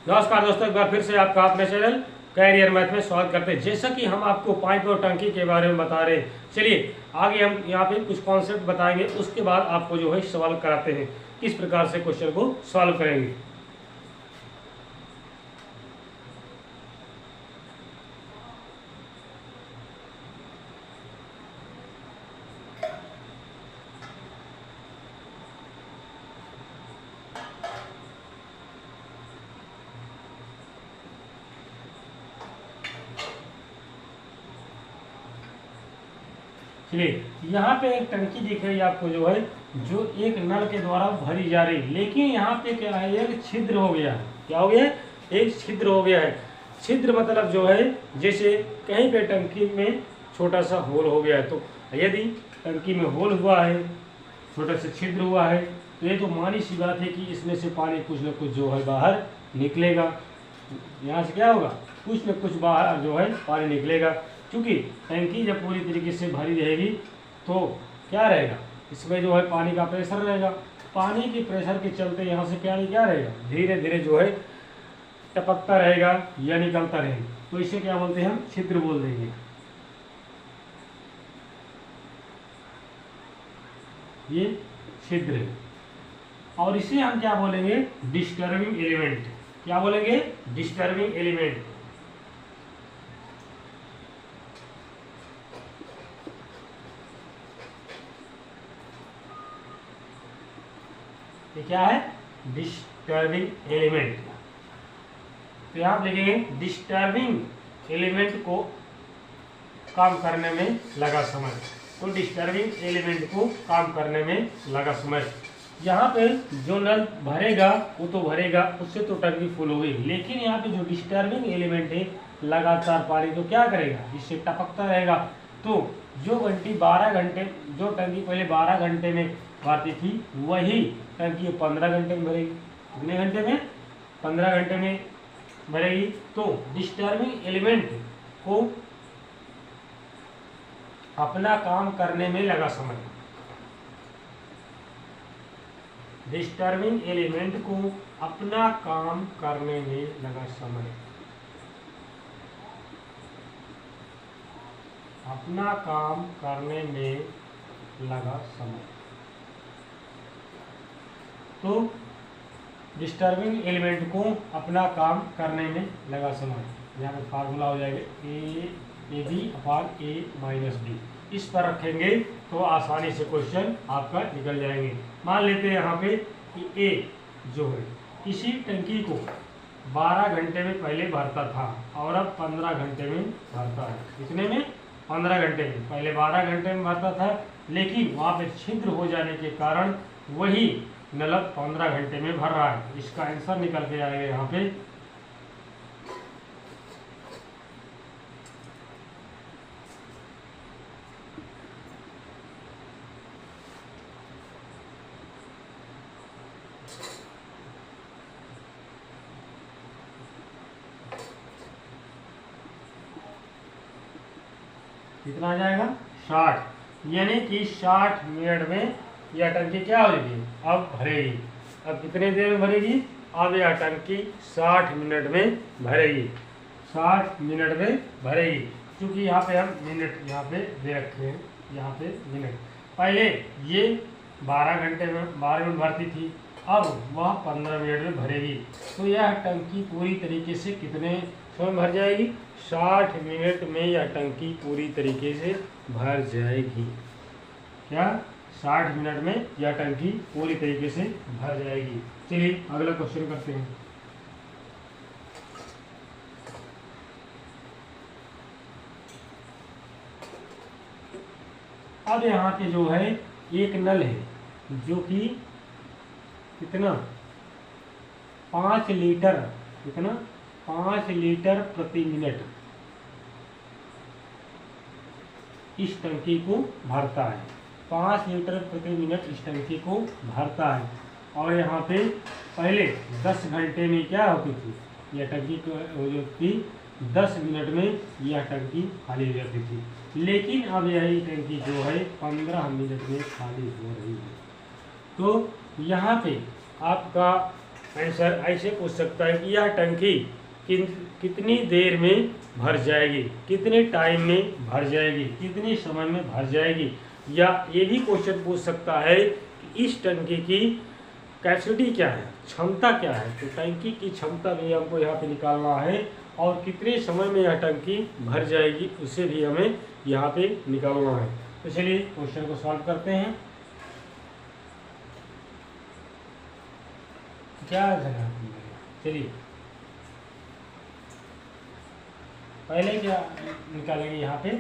नमस्कार दोस्तों, एक बार फिर से आपका अपने चैनल कैरियर मैथ में स्वागत करते हैं। जैसा कि हम आपको पाइप और टंकी के बारे में बता रहे हैं, चलिए आगे हम यहाँ पे कुछ कॉन्सेप्ट बताएंगे, उसके बाद आपको जो है सवाल कराते हैं किस प्रकार से क्वेश्चन को सॉल्व करेंगे। चलिए, यहाँ पे एक टंकी दिख रही है आपको जो है, जो एक नल के द्वारा भरी जा रही है, लेकिन यहाँ पे क्या है, एक छिद्र हो गया है। क्या हो गया है? एक छिद्र हो गया है। छिद्र मतलब जो है, जैसे कहीं पे टंकी में छोटा सा होल हो गया है, तो यदि टंकी में होल हुआ है, छोटा सा छिद्र हुआ है, तो ये तो मानी सी बात है कि इसमें से पानी कुछ न कुछ जो है बाहर निकलेगा। यहाँ से क्या होगा, कुछ न कुछ बाहर जो है पानी निकलेगा। क्योंकि टंकी जब पूरी तरीके से भरी रहेगी तो क्या रहेगा, इसमें जो है पानी का प्रेशर रहेगा। पानी के प्रेशर के चलते यहाँ से क्या रहेगा, धीरे धीरे जो है टपकता रहेगा या निकलता रहेगा। तो इसे क्या बोलते हैं, हम छिद्र बोल देंगे। ये छिद्र है, और इसे हम क्या बोलेंगे, डिस्टर्बिंग एलिमेंट। क्या बोलेंगे? Disturbing element. ये क्या है? Disturbing element. तो यहाँ आप लिखेंगे डिस्टर्बिंग एलिमेंट को काम करने में लगा समय। तो डिस्टर्बिंग एलिमेंट को काम करने में लगा समय। यहाँ पे जो नल भरेगा वो तो भरेगा, उससे तो टंकी फुल हो गई, लेकिन यहाँ पे जो डिस्टर्बिंग एलिमेंट है, लगातार पानी तो क्या करेगा, इससे टपकता रहेगा। तो जो घंटी 12 घंटे, जो टंकी पहले 12 घंटे में भरती थी, वही टंकी 15 घंटे में भरेगी। कितने घंटे में? 15 घंटे में भरेगी। तो डिस्टर्बिंग एलिमेंट को अपना काम करने में लगा समय। डिस्टर्बिंग एलिमेंट को अपना काम करने में लगा समय। अपना काम करने में लगा समय। तो डिस्टर्बिंग एलिमेंट को अपना काम करने में लगा समय, यहाँ पे फार्मूला हो जाएगा A B upon A minus B. इस पर रखेंगे तो आसानी से क्वेश्चन आपका निकल जाएंगे। मान लेते हैं यहाँ पे कि ए जो है, इसी टंकी को 12 घंटे में पहले भरता था और अब 15 घंटे में भरता है। कितने में? 15 घंटे में। पहले 12 घंटे में भरता था, लेकिन वहाँ पे छिद्र हो जाने के कारण वही नल 15 घंटे में भर रहा है। इसका आंसर निकल के आएगा यहाँ पे कितना आ जाएगा, 60। यानी कि 60 मिनट में यह टंकी क्या हो जाएगी, अब भरेगी। अब कितने देर में भरेगी? अब यह टंकी 60 मिनट में भरेगी। 60 मिनट में भरेगी। क्योंकि यहाँ पे हम मिनट यहाँ पे दे रखे हैं, यहाँ पे मिनट। पहले ये 12 घंटे में 12 मिनट भरती थी, अब वह 15 मिनट में भरेगी। तो यह टंकी पूरी तरीके से कितने समय भर जाएगी? 60 मिनट में यह टंकी पूरी तरीके से भर जाएगी। क्या? 60 मिनट में यह टंकी पूरी तरीके से भर जाएगी। चलिए अगला क्वेश्चन करते हैं। अब यहाँ पे जो है एक नल है, जो कि कितना, 5 लीटर, कितना, 5 लीटर प्रति मिनट इस टंकी को भरता है। 5 लीटर प्रति मिनट इस टंकी को भरता है। और यहाँ पे पहले 10 घंटे में क्या होती थी, यह टंकी हो जाती, 10 मिनट में यह टंकी खाली हो जाती थी। लेकिन अब यही टंकी जो है 15 मिनट में खाली हो रही है। तो यहाँ पे आपका आंसर ऐसे पूछ सकता है कि यह टंकी कितनी देर में भर जाएगी, कितने टाइम में भर जाएगी, कितने समय में भर जाएगी। या ये भी क्वेश्चन पूछ सकता है कि इस टंकी की कैपेसिटी क्या है, क्षमता क्या है। तो टंकी की क्षमता भी हमको यहाँ पे निकालना है और कितने समय में यह टंकी भर जाएगी उसे भी हमें यहाँ पे निकालना है। तो चलिए क्वेश्चन को सॉल्व करते हैं। क्या जगह, चलिए पहले क्या निकालेंगे यहाँ पे,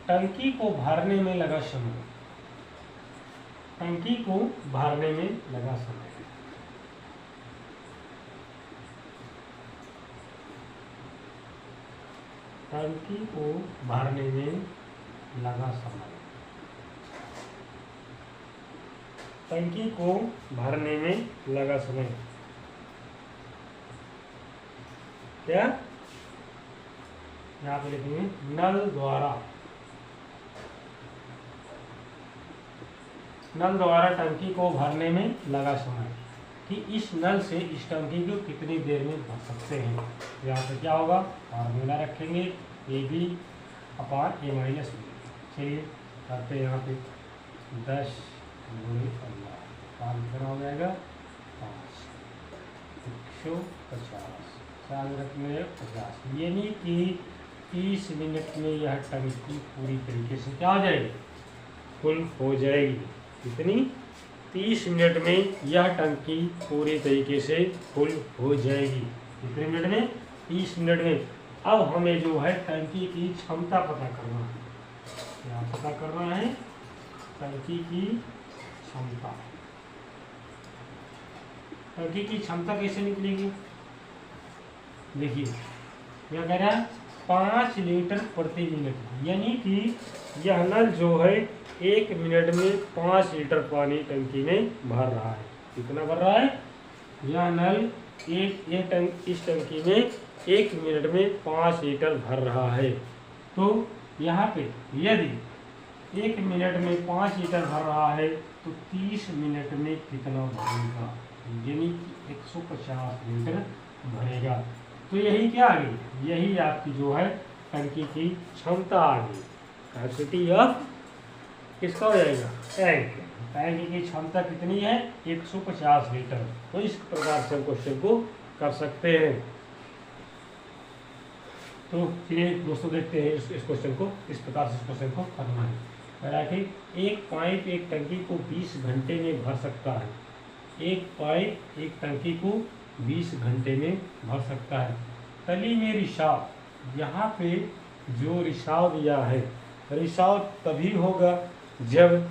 टंकी को भरने में लगा समय, टंकी को भरने में लगा समय। टंकी को भरने में लगा समय, टंकी को भरने में लगा समय क्या, यहाँ पे लिखेंगे नल द्वारा, नल द्वारा टंकी को भरने में लगा समय, कि इस नल से इस टंकी को कितनी देर में भर सकते हैं। यहाँ पे क्या होगा, फार्मूला रखेंगे A B upon A minus B. चलिए करते हैं यहाँ पे 10 गुणे 15, कितना हो जाएगा 5, 150, 4 में 50, यानी कि 30 मिनट में यह टंकी पूरी तरीके से क्या हो जाएगी, फुल हो जाएगी। कितनी, 30 मिनट में यह टंकी पूरी तरीके से फुल हो जाएगी। कितने मिनट में, 30 मिनट में। अब हमें जो है टंकी की क्षमता पता करना है, क्या पता करना है, टंकी की क्षमता। टंकी की क्षमता कैसे निकलेगी, देखिए क्या कह रहा है, 5 लीटर प्रति मिनट, यानी कि यह नल जो है 1 मिनट में 5 लीटर पानी टंकी में भर रहा है। कितना भर रहा है, यह नल इस टंकी में 1 मिनट में 5 लीटर भर रहा है। तो यहाँ पे यदि 1 मिनट में 5 लीटर भर रहा है तो 30 मिनट में कितना भरेगा, यानी कि 150 लीटर भरेगा। तो यही क्या आ गई, यही आपकी जो है टंकी की क्षमता आ गई। कैपेसिटी ऑफ किसका हो जाएगा, टैंक। टैंक की क्षमता कितनी है, 150 लीटर। तो इस प्रकार से हम क्वेश्चन को कर सकते हैं। तो चलिए दोस्तों देखते हैं इस क्वेश्चन को, इस प्रकार से इस क्वेश्चन को करना है। कि एक पाइप एक टंकी को 20 घंटे में भर सकता है, एक पाइप एक टंकी को 20 घंटे में भर सकता है। तली में रिसाव, यहाँ पे जो रिसाव दिया है, रिसाव तभी होगा जब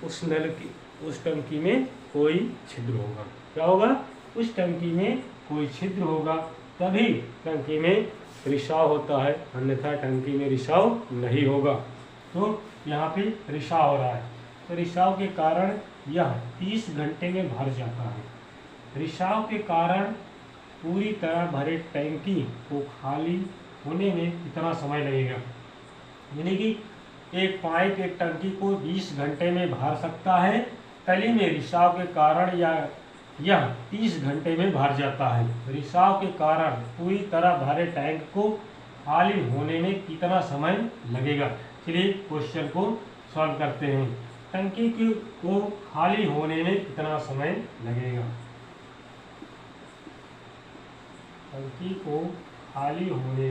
उस नल की, उस टंकी में कोई छिद्र होगा। क्या होगा, उस टंकी में कोई छिद्र होगा तभी टंकी में रिसाव होता है, अन्यथा टंकी में रिसाव नहीं होगा। तो यहाँ पे रिसाव हो रहा है, तो रिसाव के कारण यह 30 घंटे में भर जाता है। रिसाव के कारण पूरी तरह भरे टंकी को खाली होने में कितना समय लगेगा, यानी कि एक पाइप एक टंकी को 20 घंटे में भर सकता है, तली में रिसाव के कारण यह 30 घंटे में भर जाता है। रिसाव के कारण पूरी तरह भरे टैंक को खाली होने में कितना समय लगेगा। चलिए क्वेश्चन को सॉल्व करते हैं। टंकी को खाली होने में कितना समय लगेगा, टंकी को खाली होने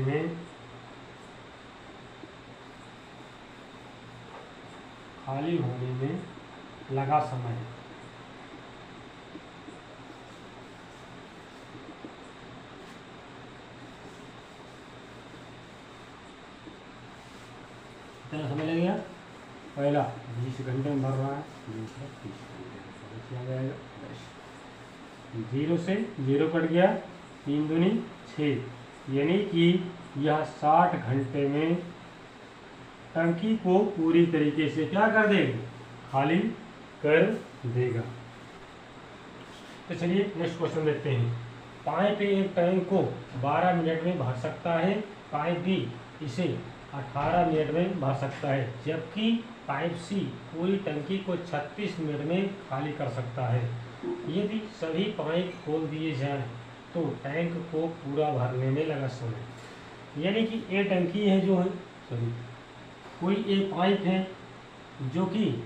में लगा समय, कितना समय लगेगा, पहला 20 घंटे में भर रहा है, दूसरा 30 घंटे में जाएगा 10, 0 से 0 कट गया, 3 दूनी 6, यानी कि यह 60 घंटे में टंकी को पूरी तरीके से क्या कर देगा, खाली कर देगा। तो चलिए नेक्स्ट क्वेश्चन देखते हैं। पाइप एक टैंक को 12 मिनट में भर सकता है, पाइप बी इसे 18 मिनट में भर सकता है, जबकि पाइप सी पूरी टंकी को 36 मिनट में खाली कर सकता है। यदि सभी पाइप खोल दिए जाएं तो टैंक को पूरा भरने में लगा समय, यानी कि ये टंकी है जो है, सॉरी, कोई एक पाइप है जो कि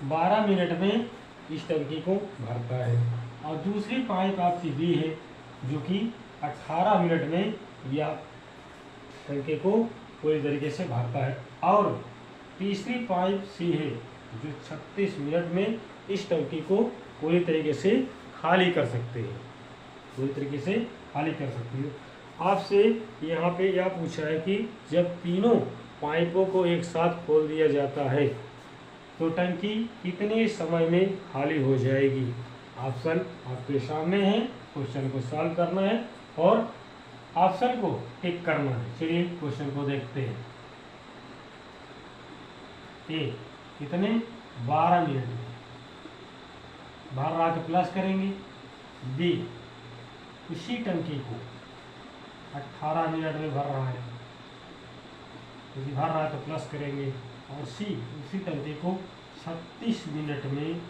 12 मिनट में इस टंकी को भरता है, और दूसरी पाइप आपकी बी है जो कि 18 मिनट में यह टंकी को पूरी तरीके से भरता है, और तीसरी पाइप सी है जो 36 मिनट में इस टंकी को पूरी तरीके से खाली कर सकते हैं, पूरी तरीके से खाली कर सकते हैं। आपसे यहाँ पे यह पूछा है कि जब तीनों पाइपों को एक साथ खोल दिया जाता है तो टंकी कितने समय में खाली हो जाएगी। ऑप्शन आपके सामने है, क्वेश्चन को सॉल्व करना है और ऑप्शन को टिक करना है। चलिए क्वेश्चन को देखते हैं। ए कितने 12 मिनट में बाहर रहा के प्लस करेंगे, बी उसी टंकी को 18 मिनट में भर रहा है, यदि भर रहा है तो प्लस करेंगे, और सी उसी टंकी को 36 मिनट में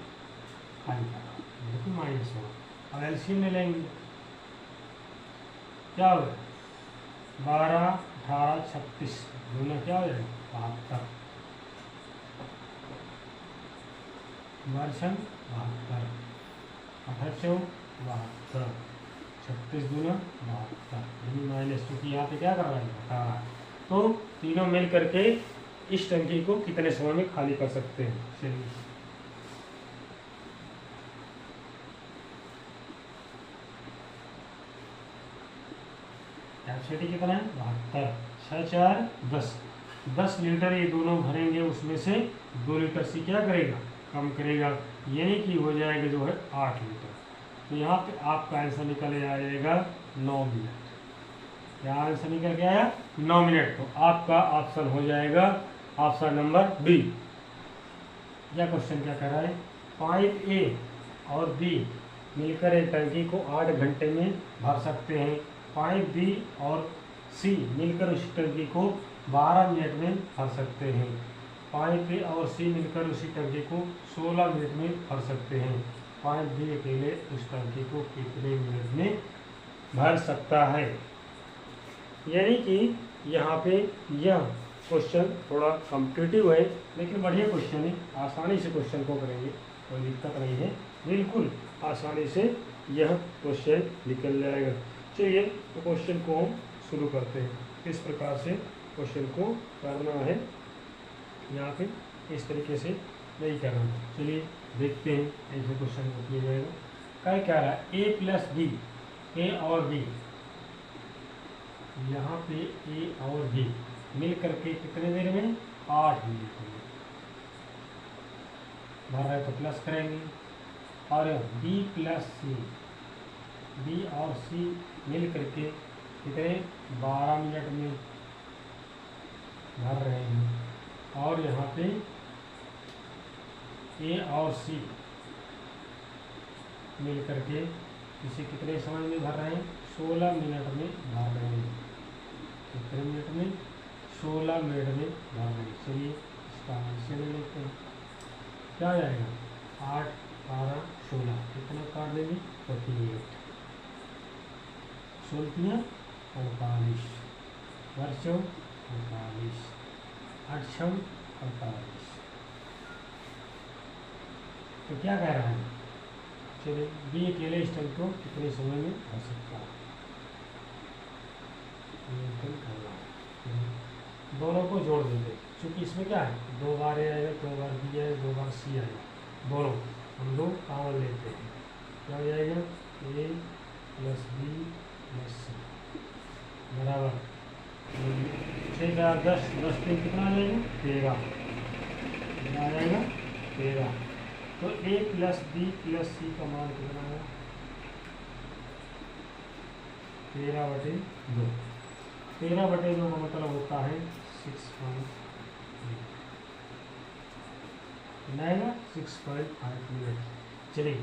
खाली कर रहा है, देखो माइनस होगा। अब एलसीएम ले लेंगे, क्या होगा 12, 18, 36 दोनों क्या हो जाएगा 72, वर्षन 72, 8 72, 36 दूना 72, माइनस, क्योंकि यहाँ पे क्या कर रहा है घटा रहा है। तो तीनों मिल करके इस टंकी को कितने समय में खाली कर सकते हैं। चलिए कैपेसिटी कितना है 72, 6 4 10, 10 लीटर ये दोनों भरेंगे, उसमें से 2 लीटर से क्या करेगा कम करेगा, यानी कि हो जाएगा जो है 8 लीटर। तो यहाँ पे आपका आंसर निकल आएगा 9 मिनट। क्या आंसर निकल के आया 9 मिनट। तो आपका ऑप्शन हो जाएगा ऑप्शन नंबर बी। यह क्वेश्चन क्या कर रहा है, पाइप ए और बी मिलकर एक टंकी को 8 घंटे में भर सकते हैं, पाइप बी और सी मिलकर उस टंकी को 12 मिनट में भर सकते हैं, पाइप ए और सी मिलकर उसी टंकी को 16 मिनट में भर सकते हैं, पाइप बी अकेले उस टंकी को कितने मिनट में भर सकता है। यानी कि यहाँ पे यह क्वेश्चन थोड़ा कॉम्पिटिटिव है, लेकिन बढ़िया क्वेश्चन है, आसानी से क्वेश्चन को करेंगे, कोई दिक्कत नहीं है, बिल्कुल आसानी से यह क्वेश्चन निकल जाएगा। चलिए तो क्वेश्चन को हम शुरू करते हैं। किस प्रकार से क्वेश्चन को करना है, यहाँ पे इस तरीके से नहीं करना है। चलिए देखते हैं ऐसे क्वेश्चन को किया जाएगा। क्या कह रहा है ए प्लस बी, ए और बी, यहाँ पे ए और बी मिल करके कितने देर में 8 मिनट में भर रहा है, तो प्लस करेंगे, और बी प्लस सी, बी और सी मिल करके कितने 12 मिनट में भर रहे हैं, और यहाँ पे ए और सी मिल करके इसे कितने समय में भर रहे हैं 16 मिनट में भर रहे हैं, कितने मिनट में 16 मिनट में भर रहे हैं। चलिए इसका आंसर ले लेते हैं, क्या आ जाएगा 8 12 16, कितना काट देंगे 48, 16 48, वर्षों 48, 8 48। तो क्या कह रहा है, चलिए बी अकेले इस टंकी को कितने समय में भर सकता है, दोनों को जोड़ देंगे, क्योंकि इसमें क्या है 2 बार ए आएगा, 2 बार बी आएगा, 2 बार सी आएगा, दोनों हम लोग कॉमन लेते हैं, क्या हो जाएगा ए प्लस बी प्लस सी बराबर 6 4 10, 10 3 कितना आ जाएगा 13, कितना आ जाएगा 13। तो ए प्लस बी प्लस सी का मान कितना है 13/2, 13/2 का मतलब होता है 6.5 मिनट। चलिए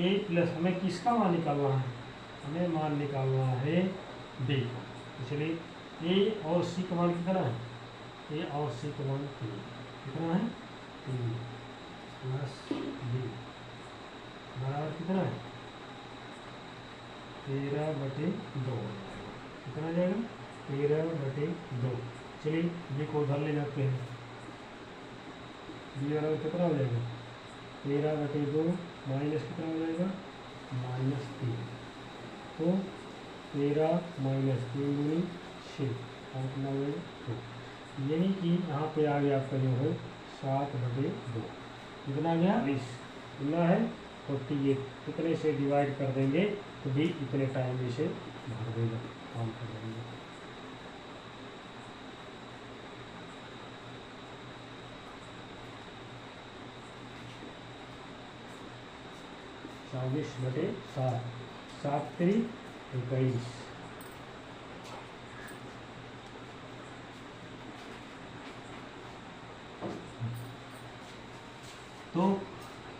ए प्लस हमें किसका मान निकालना है, हमें मान निकालना है बी। तो चलिए ए और सी का मान कितना है, ए और सी का मान 3, कितना है 3 प्लस बी बराबर कितना है 13/2 कितना आ जाएगा 13/2। चलिए ये को उधर ले जाते हैं, ये बराबर कितना हो जाएगा 13/2 माइनस कितना हो जाएगा -3। तो 13 माइनस 3 दूनी 6 और कितना हो जाएगा 2। यानी कि यहाँ पे आ गया आपका जो है 7/2 कितना आ गया 20 कितना है 48। कितने से डिवाइड कर देंगे तो भी इतने टाइम में से भर देगा, काम कर देंगे। चौबीस बटे 7 7 3 21। तो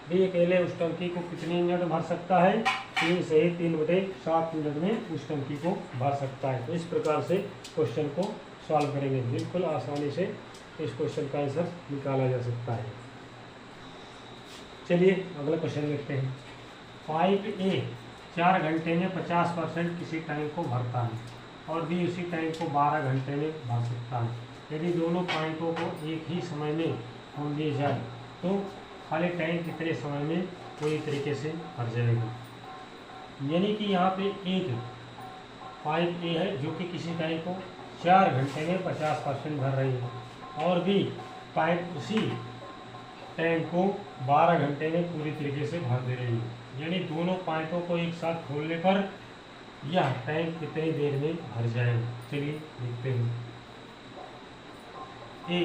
भी अकेले उस टंकी को कितने मिनट भर सकता है 3 से 3/7 मिनट में उस टंकी को भर सकता है। तो इस प्रकार से क्वेश्चन को सॉल्व करेंगे, बिल्कुल आसानी से इस क्वेश्चन का आंसर निकाला जा सकता है। चलिए अगला क्वेश्चन देखते हैं। पाइप ए 4 घंटे में 50% किसी टैंक को भरता है और बी उसी टैंक को 12 घंटे में भर सकता है। यदि दोनों पाइपों को एक ही समय में खोल दिया जाए तो खाली टैंक कितने समय में पूरी तरीके से भर जाएगा। यानी कि यहाँ पे एक पाइप ए है जो कि किसी टैंक को 4 घंटे में 50% भर रही है और भी पाइप उसी टैंक को 12 घंटे में पूरी तरीके से भर दे रही है। यानी दोनों पाइपों को एक साथ खोलने पर यह टैंक कितनी देर में भर जाएगा। चलिए देखते हैं। ए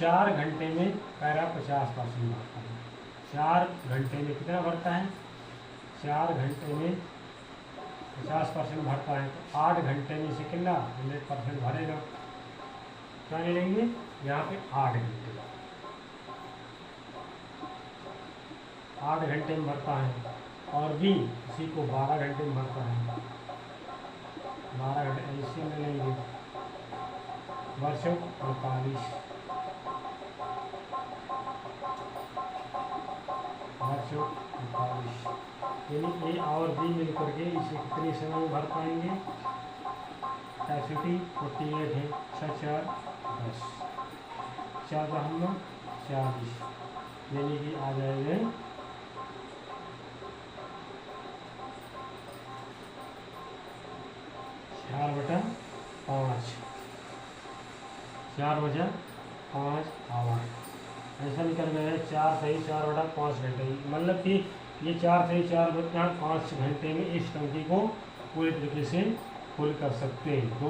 4 घंटे में पैरा 50% भरता है। 4 घंटे में कितना भरता है 4 घंटे में 50% भरता है तो 8 घंटे में से कितना 100% भरेगा। क्या ले लेंगे यहाँ पे 8 घंटे 8 घंटे में भरता है और बी इसी को 12 घंटे में भरता है। 12 घंटे ऐसे में लेंगे वर्षों 48 वर्षों 48। यानी ए और बी मिल करके इसे कितने समय में भर पाएंगे। कैपेसिटी 48 है 6 4 10 4 का हम लोग 40 यानी कि आ जाएंगे 4/5 4/5 आवर ऐसा निकल गया है। 4 सही 4/5 घंटे मतलब कि ये 4 सही 4/5 घंटे में इस टंकी को पूरी तरीके से फुल कर सकते हैं।